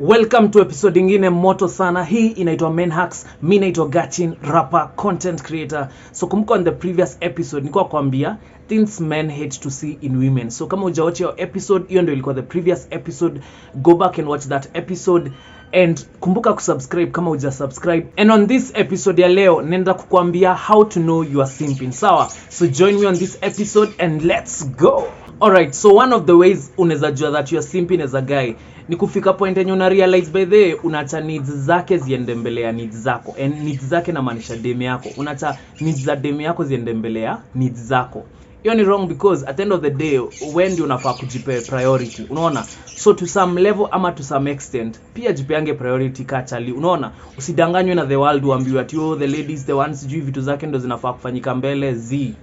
Welcome to episode ingine moto sana. Hii inaitwa Men Hacks. Mimi naitwa Gachin, rapper, content creator. So kumbuka on the previous episode nilikuwa kwambia things men hate to see in women. So kama hujawatch your episode, hiyo ndio ilikuwa the previous episode. Go back and watch that episode. And kumbuka kusubscribe kama hujasubscribe. And on this episode ya leo nenda kukuambia how to know you are simping. Sawa? So join me on this episode and let's go. Alright, so one of the ways unaweza jua that you are simping as a guy ni kufika point yenye una realize by the unaacha needs zake ziende mbele ya needs zako. And needs zake na maanisha demu yako. Unaacha needs za demu yako ziende mbele ya needs zako. Hiyo ni wrong because at the end of the day when ndio unafaa kujipe priority. Unaona? So to some level ama to some extent pia jipeange priority kachali. Unaona? Usidanganywe na the world uambiwe ati the ladies the ones juu vitu zake ndo zinafaa kufanyika mbele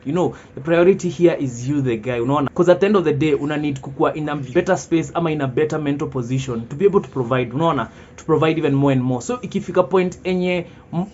you know the priority here is you the guy. Unaona? Because at the end of the day una need kukua in a better space ama in a better mental position to be able to provide. Unaona? To provide even more and more. So ikifika point enye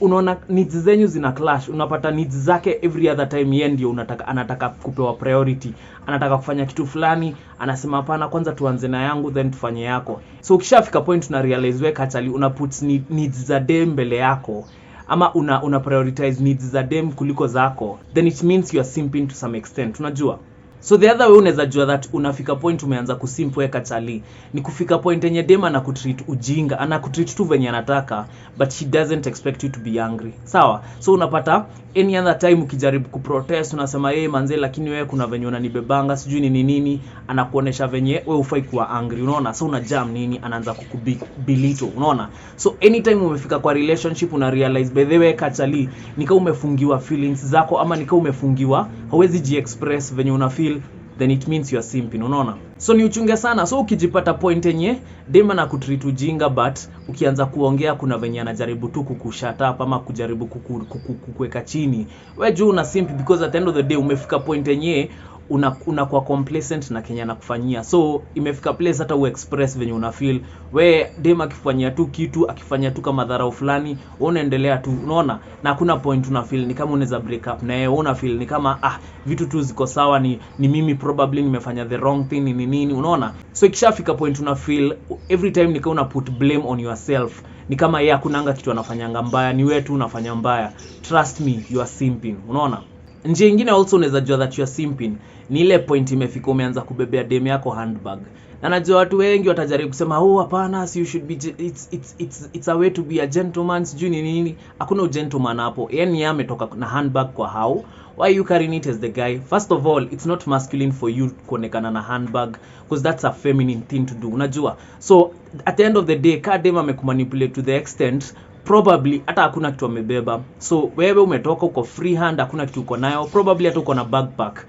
unaona needs zenyu zina clash, unapata needs zake every other time yeye ndio anataka kupewa priority, anataka kufanya kitu fulani, anasema hapana kwanza tuanze na yangu then tufanye yako. So ukishafika point una realize wewe kachali una put needs za dem mbele yako ama una prioritize needs za dem kuliko zako, then it means you are simping to some extent. Unajua? So the other way unaweza jua that unafika point umeanza kusimp wewe kachali ni kufika point yenye dem anakutreat ujinga, anakutreat tu venye anataka but she doesn't expect you to be angry. Sawa? So unapata any other time ukijaribu kuprotest unasema manze lakini wewe kuna venye unanibebanga sijui ni nini, anakuonesha venye wewe ufai kuwa angry. Unaona? So una jam nini, anaanza kukubilito. Unaona? So anytime umefika kwa relationship una realize by the way kachali nika umefungiwa feelings zako ama nika umefungiwa hauwezi ji-express venye una feel, then it means you are simping. Unaona? So ni uchunge sana. So ukijipata point yenye dema na kutreat ujinga but ukianza kuongea kuna venye anajaribu tu kukushut up ama kujaribu kukuweka chini, wewe juu una simp because at the end of the day umefika point yenye unakuwa complacent na Kenya nakufanyia. So imefika place hata uexpress venye una feel. We dem akifanyia tu kitu, akifanya tu kama dharau fulani, unaendelea tu. Unaona? Na hakuna point una feel ni kama unaweza break up na yeye, una feel ni kama vitu tu ziko sawa, ni mimi probably nimefanya the wrong thing ni nini. Unaona? So ikishafika point una feel every time ni kama una put blame on yourself, ni kama yeye hakunanga kitu anafanyanga mbaya, ni wewe tu unafanya mbaya. Trust me, you are simping. Unaona? Njia nyingine also unaweza jua that you are simping ni ile point imefika umeanza kubebea dem yako handbag. Na najua watu wengi watajaribu kusema hapana, you should be it's a way to be a gentleman sijui ni nini. Hakuna gentleman hapo. Yeye ametoka na handbag kwa how? Why you carrying it as the guy? First of all, it's not masculine for you kuonekana na handbag because that's a feminine thing to do. Unajua? So at the end of the day, kadem amekumanipulate to the extent probably hata hakuna kitu amebeba. So wewe umetoka uko free hand, hakuna kitu uko nayo, probably hata uko na backpack.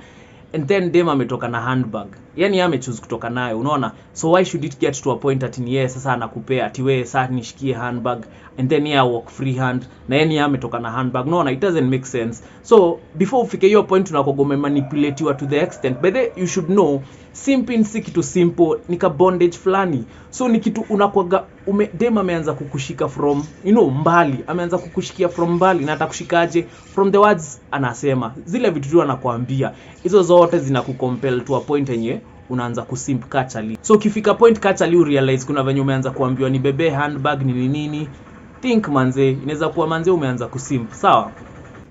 And then dem ametoka na handbag. Yaani amechoose kutoka nayo. Unaona? So why should it get to a point that ni yeye sasa anakupea ati wewe sasa nishikie handbag and then yeye walk free hand na yeye ametoka na handbag. Unaona? It doesn't make sense. So before ufike hiyo point unakogome manipulate to the extent, but you should know simping si kitu simple, ni ka bondage fulani. So ni kitu unakwaga dem ameanza kukushika from mbali, ameanza kukushikia from mbali na atakushikaje from the words anasema. Zile vitu tu anakuambia hizo zote zinakucompel to a point yenye unaanza kusimp kachali. So ukifika point kachali u realize kuna venye umeanza kuambiwa ni bebe handbag ni nini, think manze inaweza kuwa manze umeanza kusimp. Sawa?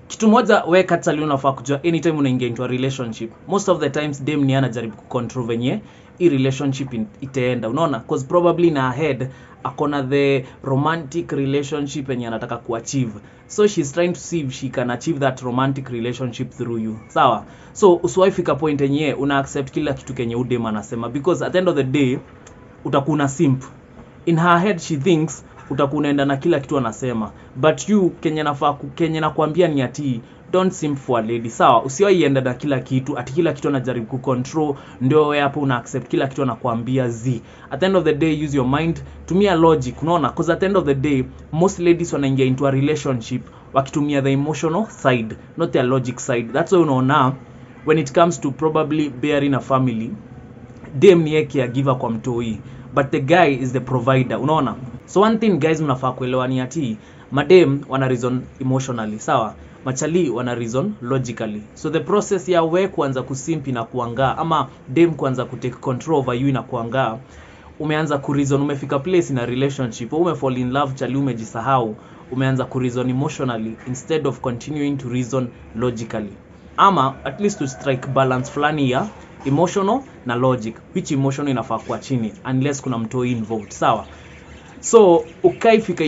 Kitu moja wewe kachali unafaa kujua anytime unaingia into a relationship, most of the times dem ni anajaribu kucontrol venye i relationship itaenda. Unaona? Because probably in her head akona the romantic relationship yenye anataka kuachieve. So she's trying to see if she can achieve that romantic relationship through you. Sawa? So usiwaifika point yenye una accept kila kitu kenye udem anasema because at the end of the day utakuna simp. In her head she thinks utakunaenda na kila kitu anasema, but you Kenya nakwambia ni ati don't simp for a lady. Sawa? Usiwaienda na kila kitu ati kila kitu anajaribu kucontrol ndio wewe hapo una accept kila kitu anakuambia At the end of the day use your mind, tumia logic. Unaona? Because at the end of the day most ladies wanaingia into a relationship wakitumia the emotional side, not their logic side. That's why unaona when it comes to probably bearing a family, dem ni yake caregiver kwa mtoi but the guy is the provider. Unaona? So one thing guys mnafaa kuelewa ni ati madem wana reason emotionally. Sawa? Machali wana reason logically. So the process ya we kuanza kusimpi na kuangaa ama dem kuanza kutake control over you na kuangaa, umeanza kureason, umefika place in a relationship, umefall in love, chali umejisahau, umeanza kureason emotionally instead of continuing to reason logically. Ama at least to strike balance fulani ya emotional na logic, which emotion inafaa kuwa chini unless kuna mtoi involved, sawa? So ukaifika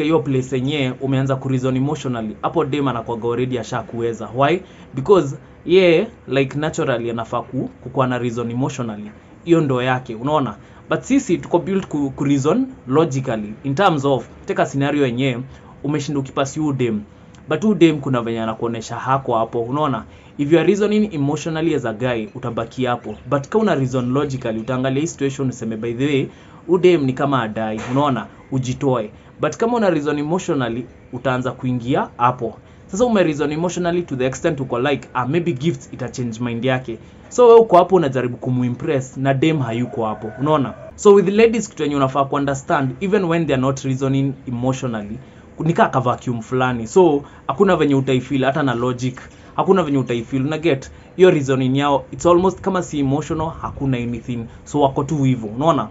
hiyo place yenyewe umeanza kureason emotionally, hapo dem anakuwa already ashakuweza. Why? Because like naturally anafaa kukuwa na reason emotionally, hiyo ndo yake, unaona? But sisi tuko built ku reason logically in terms of, take a scenario yenyewe umeshinda ukipasi dem, but dem kuna venye anakuonesha hako hapo, unaona? If you are reasoning emotionally as a guy utabaki hapo, but kama una reason logically utaangalia hii situation useme by the way dem ni kama adai, unaona, ujitoe. But kama una reason emotionally utaanza kuingia hapo. Sasa ume reason emotionally to the extent uko like maybe gifts ita change mind yake, so wewe uko hapo unajaribu kumimpress na dem hayuko hapo, unaona? So with ladies kitu yenye unafaa ku understand, even when they are not reasoning emotionally, nika ka vacuum fulani, so hakuna venye utaifeel hata na logic, hakuna venye utaifeel, una get your reasoning yao, it's almost kama si emotional, hakuna anything, so wako tu hivyo, unaona?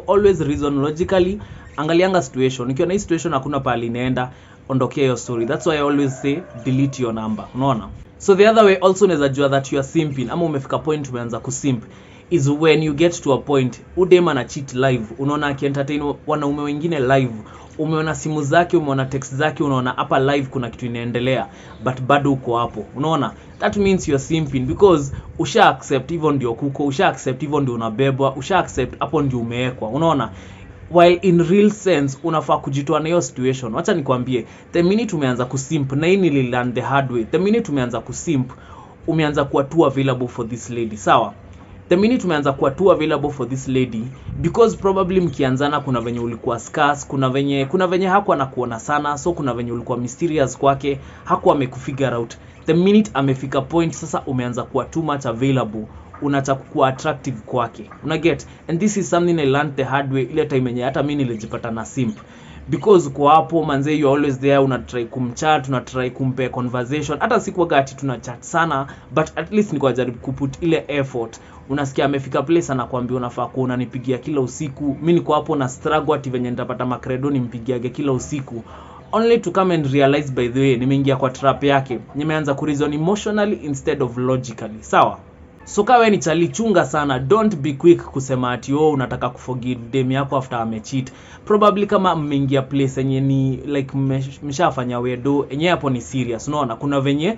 Always reason logically, angalianga situation, ikiwa na hii situation hakuna pali inaenda, ondokea your story. That's why I always say delete your number, unaona? So the other way also unaweza jua that you are simping, ama umefika point umeanza kusimp, is when you get to a point udema na cheat live, unaona akientertain wanaume wengine live, umeona simu zake, umeona text zake, unaona hapa live kuna kitu inaendelea, but bado uko hapo, unaona? That means you are simping, because usha accept hivyo ndio kuko, usha accept hivyo ndio unabebwa, usha accept hapo ndio umewekwa, unaona? While in real sense unafaa kujitoa na hiyo situation. Wacha nikwambie, the minute umeanza kusimp, na hii nililearn the hard way, the minute umeanza kusimp umeanza kuwa too available for this lady, sawa? The minute umeanza kuwa too available for this lady, because probably mkianzana kuna venye ulikuwa scarce, kuna venye hakuwa anakuona sana, so kuna venye ulikuwa mysterious kwake, hakuwa amekufigure out. The minute amefika point sasa umeanza kuwa too much available, unataka kuwa attractive kwake, una get? And this is something I learned the hard way ile time yenye hata mimi nilijipata na simp, because kwa hapo manze you always there, una try kumchat, una try kumpe conversation, hata sikuwa gati tuna chat sana, but at least niko jaribu kuput ile effort. Unasikia amefika place anakuambia unafaa kuona nipigia kila usiku, mimi niko hapo na struggle ati venye nitapata makredo nimpigiage kila usiku, only to come and realize by the way nimeingia kwa trap yake, nimeanza ku reason emotionally instead of logically, sawa? So kawe ni chali, chunga sana, don't be quick kusema ati unataka kuforgive dem yako after amecheat. Probably kama mmeingia place yenye ni like mshafanya wedo yenye hapo ni serious, unaona? Kuna venye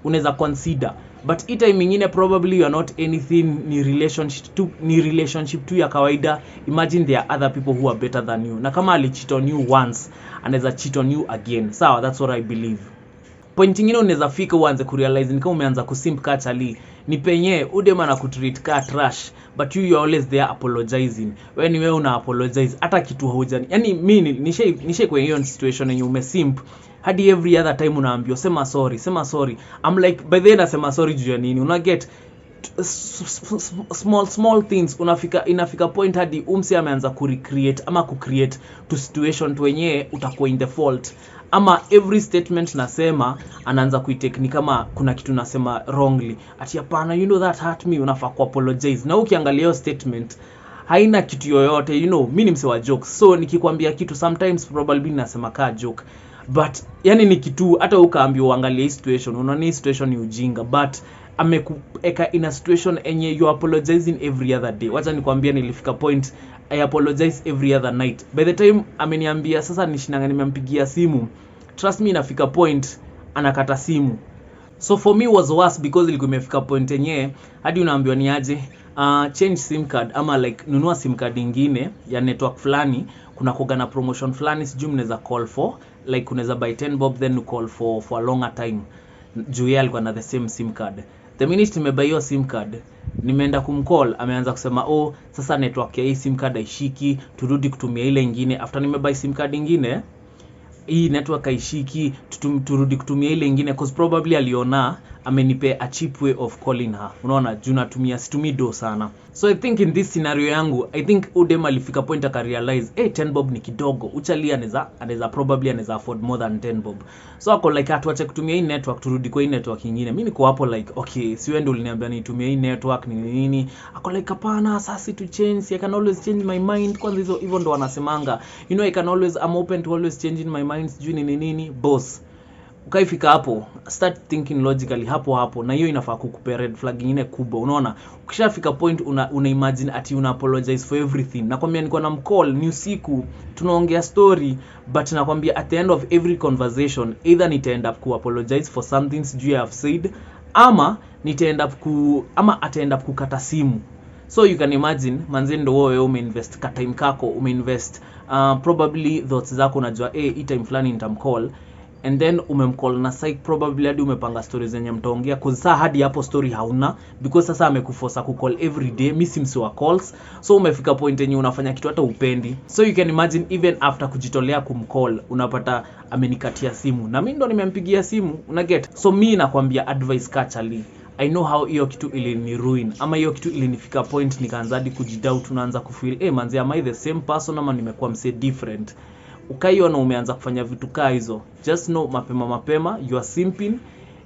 unaweza consider, but it time nyingine probably you are not anything, ni relationship tu ya kawaida. Imagine there are other people who are better than you, na kama ali cheat on you once anaweza cheat on you again, sawa? That's what I believe. Point nyingine unaweza fika uanze kurealize ni kama umeanza kusimp ka chali, ni penye udema na kutreat ka trash, but you are always there apologizing. When wewe una apologize hata kitu haujani, yani mimi nishe kwa hiyo situation yenye umesimp hadi every other time unaambiwa sema sorry. I'm like, by the way nasema sorry juu ya nini? Una get small things, inafika point hadi umse ameanza kurecreate ama kucreate to situation tu wenyewe utakuwa in the fault, ama every statement nasema anaanza kuitake ni kama kuna kitu nasema wrongly, ati hapana, you know that hurt me, unafaa ku apologize. Na ukiangalia hiyo statement haina kitu yoyote, mimi ni mse wa jokes, so nikikwambia kitu sometimes probably nasema ka joke, but yani ni kitu hata ukaambiwa uangalie hii situation, unaona hii situation ni ujinga, but amekueka in a situation enye you apologizing every other day. Wacha nikwambia nilifika point I apologize every other night. By the time ameniambia sasa nishinanga nimempigia simu, trust me inafika point anakata simu. So for me was worse, because ilikuwa imefika point yenyewe hadi unaambiwa ni aje change sim card, ama like nunua sim card nyingine ya network fulani, kuna kuga na promotion fulani, sijui mnaweza call for like unaweza buy 10 bob then you call for a longer time. Juu yeye alikuwa na the same sim card. The minute nimebuy hiyo sim card, nimeenda kumcall, ameanza kusema sasa network ya hii sim card haishiki, turudi kutumia ile nyingine. After nimebuy sim card nyingine, hii network haishiki, turudi kutumia ile nyingine, cause probably aliona amenipe a cheap way of calling her. Unaona, juu natumia situmi do sana. So I think in this scenario yangu, I think udem alifika point akarealize 10 bob ni kidogo. Uchali anaweza afford more than 10 bob. So ako like atuache kutumia hii network, turudi kwa hii network nyingine. Mimi niko hapo like okay, si wewe ndio uliniambia nitumie hii network ni nini? Ako like hapana, sasa to change, I can always change my mind. Kwanza hivyo ndo wanasemanga, you know, I'm open to always changing my mind, sijui ni nini boss. Ukaifika hapo, start thinking logically hapo, na hiyo inafaa kukupea red flag nyingine kubwa. Unaona, ukishafika point una imagine ati una apologize for everything. Nakwambia niko na mcall ni usiku, tunaongea story, but nakwambia at the end of every conversation either nitaend up ku apologize for something sijui I have said, ama ataend up kukata simu. So you can imagine manzi ndo wewe umeinvest ka time kako, umeinvest probably thoughts zako, unajua hii time fulani nitamcall, and then umemcall na psych, probably hadi umepanga stories zenye mtaongea, cause saa hadi hapo story hauna, because sasa amekuforce kucall every day, misi wa calls. So umefika point yenye unafanya kitu hata upendi. So you can imagine even after kujitolea kumcall, unapata amenikatia simu, na mimi ndo nimempigia simu, una get. So mimi nakwambia advice kachali, I know how hiyo kitu ilini ruin, ama hiyo kitu ilinifika point nikaanza hadi kujidoubt, unaanza kufeel manzi, am I the same person ama nimekuwa mse different? Ukaiona umeanza kufanya vitu kaa hizo, just know mapema you are simping,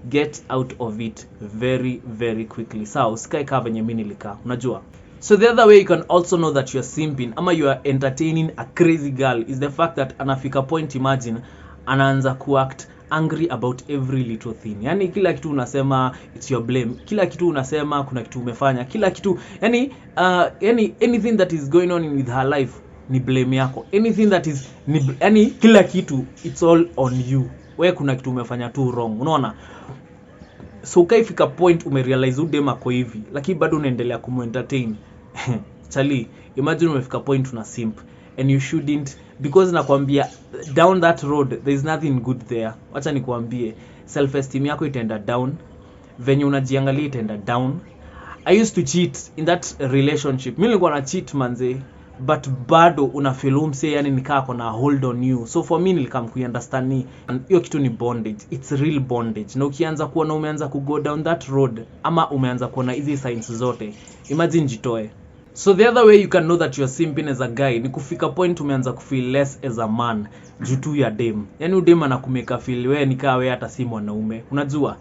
get out of it very very quickly. Sawa, usikae kama venye mimi nilikaa, unajua. So the other way you can also know that you are simping ama you are entertaining a crazy girl is the fact that anafika point, imagine anaanza kuact angry about every little thing. Yani kila kitu unasema it's your blame, kila kitu unasema kuna kitu umefanya, kila kitu yani anything that is going on with her life ni blame yako. Anything that is yani kila kitu it's all on you. Wewe kuna kitu umefanya tu wrong, unaona. So ukaifika point umerealize udema kwa hivi, lakini bado unaendelea kumentertain. Chali, imagine umefika point una simp, and you shouldn't, because nakwambia down that road there is nothing good there. Acha nikwambie, self esteem yako itaenda down, venye unajiangalia itaenda down. I used to cheat in that relationship. Mimi nilikuwa na cheat manze, but bado una feel umse, yani nikaa kona hold on you. So for me nilikam kuunderstand ni hiyo kitu ni bondage, it's real bondage. Na ukianza kuona umeanza ku go down that road, ama umeanza kuona hizi signs zote, imagine jitoe. So the other way you can know that you are simping as a guy ni kufika point umeanza kufeel less as a man juu tu ya dem. Yani udem anakumeka feel wewe nikaa wewe hata si mwanaume, unajua.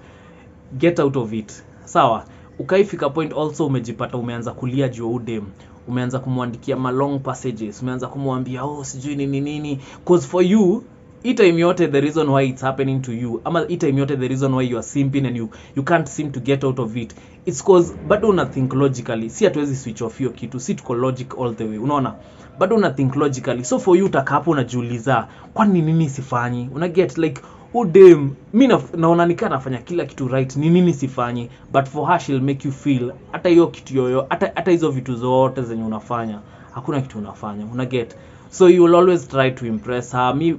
Get out of it. Sawa, ukaifika point also umejipata umeanza kulia juu udem, umeanza kumwandikia long passages, umeanza kumwambia sijui nini, cause for you time yote the reason why it's happening to you, ama time yote the reason why you are simping and you can't seem to get out of it, it's cause bado una think logically. Si hatuwezi switch off hiyo kitu, si tuko logic all the way, unaona. Bado una think logically. So for you utakapo unajiuliza kwa nini sifanyi, una get like udem mimi naona nikaa nafanya kila kitu right, ni nini sifanyi, but for her she'll make you feel hata hiyo kitu yoyo, hata hizo vitu zote zenye unafanya hakuna kitu unafanya, una get. So you will always try to impress her. Me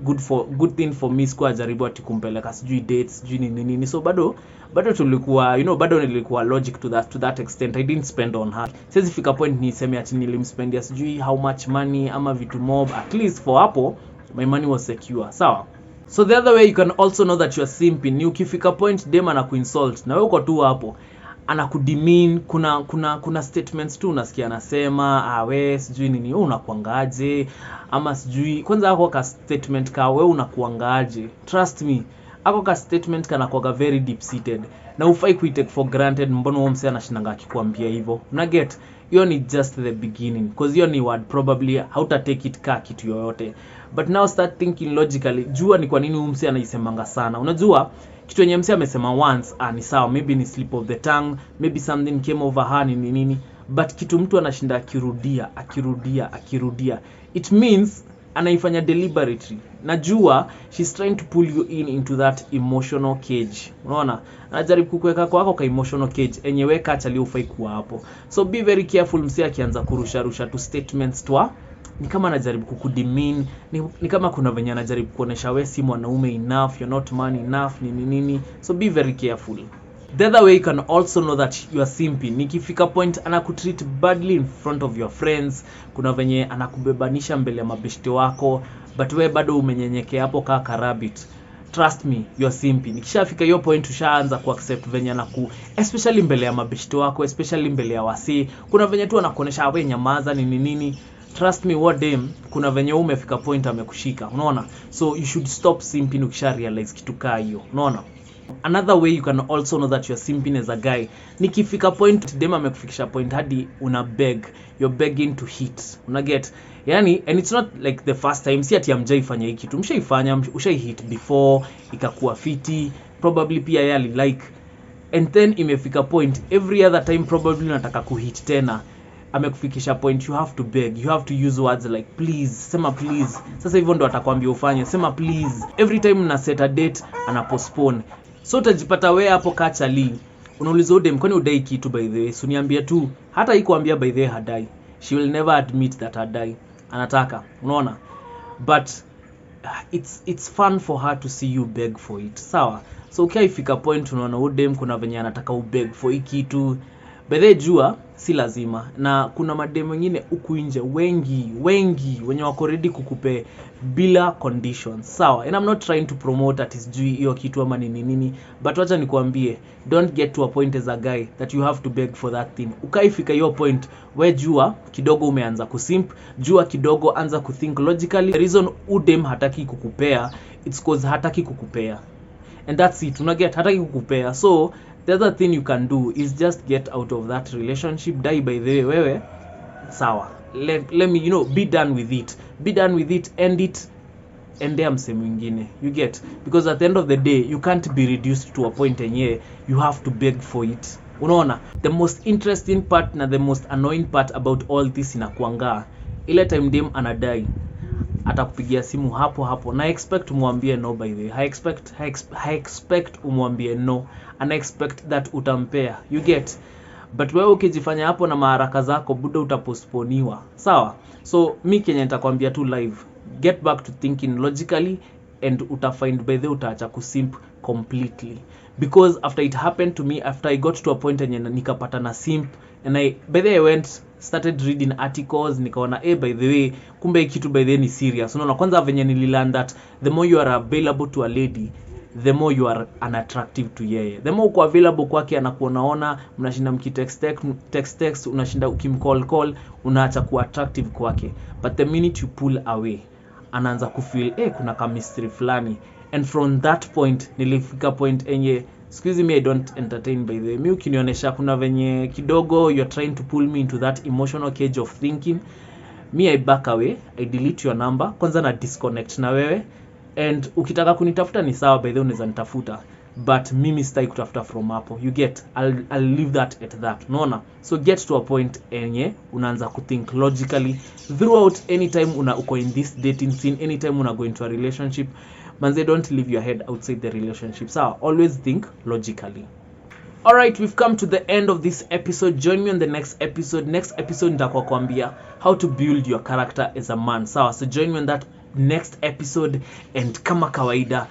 good thing for me sikuwa jaribu ati kumpeleka sijui dates sijui nini. So bado tulikuwa bado nilikuwa logic to that extent. I didn't spend on her. Siwezi fika point niseme ati nilimspendia sijui how much money ama vitu mob. At least for hapo my money was secure. Sawa. So the other way you can also know that you are simping ni ukifika point dem anakuinsult na wewe uko tu hapo, anakudemean. Kuna statements tu unasikia anasema wewe sijui nini, wewe unakuangaje, ama sijui kwanza ako ka statement ka wewe unakuangaje. Trust me, ako ka statement kana kwa very deep seated, na ufai kuitake for granted. Mbona wewe msee anashinanga akikwambia hivyo, una get. Hiyo ni just the beginning, because hiyo ni word probably hauta take it ka kitu yoyote, but now start thinking logically. Jua ni kwa nini msee anaisemanga sana. Unajua kitu yenye msee amesema once ni sawa, maybe ni slip of the tongue, maybe something came over her nini, but kitu mtu anashinda akirudia, it means anaifanya deliberately. Najua she's trying to pull you into that emotional cage, unaona. Anajaribu kukuweka kwako ka emotional cage enyewe kachali ufai kuwa hapo. So be very careful msee akianza kurusha tu statements twa, ni kama anajaribu kukudemean, ni kama kuna venye anajaribu kuonesha wewe si mwanaume enough, you're not man enough nini. So be very careful. The other way you can also know that you are simping, nikifika point anakutreat badly in front of your friends. Kuna venye anakubebanisha mbele ya mabeshte wako, but wewe bado umenyenyekea hapo kaka rabbit. trust me, you're simping. Ikishafika hiyo point ushaanza kuaccept venye na especially mbele ya mabeshto wako, especially mbele ya wasi, kuna venye tu anakuonesha wewe nyamaza nini. Trust me, what damn, kuna venye umefika point amekushika, unaona? So you should stop simping ukisha realize kitu kaa hiyo, unaona? Another way you can also know that you're simping as a guy, nikifika point dem amekufikisha point hadi una beg, you're begging to hit, una get? Yani, and it's not like the first time, si ati amjaifanya hiki kitu, mshaifanya, ushai hit before, ikakuwa fiti, probably pia yali like, and then imefika point, every other time probably unataka kuhit tena, amekufikisha point, you have to beg, you have to use words like please, sema please. Sasa hivyo ndo atakwambia ufanye, sema please. Every time una set a date, ana postpone. So utajipata wewe hapo kachali, unauliza udem kwani udai kitu by the way, so niambia tu, hata ikuambia by the way hadai, she will never admit that hadai, anataka, unaona? But it's fun for her to see you beg for it, sawa? So ifika point unaona udem kuna venye anataka ubeg for hiki kitu, by the way jua si lazima, na kuna madem wengine huku nje wengi wenye wako ready kukupe bila conditions, sawa? And I'm not trying to promote that is jui hiyo kitu ama nini, but wacha nikwambie, don't get to a point as a guy that you have to beg for that thing. Ukaifika hiyo point, we jua kidogo umeanza kusimp, jua kidogo anza kuthink logically. The reason udem hataki kukupea, it's cause hataki kukupea, and that's it, unaget? Hataki kukupea. So the other thing you can do is just get out of that relationship. Die by the way, wewe sawa, let me be done with it, end it, endea mse mwingine, you get? Because at the end of the day you can't be reduced to a point enye you have to beg for it, unaona? The most interesting part na the most annoying part about all this inakuanga ile time dem anadai, atakupigia simu hapo na expect umwambie no. By the way, I expect umwambie no, and I expect that utampea, you get? But wewe ukijifanya hapo na maharaka zako, buda utapostponiwa, sawa? So mi Kenya nitakwambia tu live, get back to thinking logically, and utafind by the utaacha kusimp completely. Because after it happened to me, after I got to a point enye nikapata na simp, and by the way started reading articles, nikaona by the way kumbe kitu by the way ni serious, unaona? Kwanza venye nililearn that the more you are available to a lady, the more you are unattractive to yeye. The more uko available kwake, anakuonaona, mnashinda mkitext, unashinda ukimcall, unaacha kuwa attractive kwake. But the minute you pull away, anaanza kufeel kuna chemistry fulani, and from that point nilifika point enye excuse me, I don't entertain by the way. Mi ukinionyesha kuna venye kidogo you're trying to pull me into that emotional cage of thinking, me I back away, I delete your number, kwanza na disconnect na wewe. And ukitaka kunitafuta ni sawa, by the way unaweza nitafuta, but mimi sitaki kutafuta from hapo, you get? I'll leave that at that, unaona? So get to a point enye unaanza kuthink logically throughout. Anytime uko in this dating scene, anytime una go into a relationship, manze, don't leave your head outside the relationship, so always think logically. Alright, we've come to the end of this episode. Join me on the next episode. Next episode nitakuwa kuambia how to build your character as a man, so join me on that next episode, and kama kawaida,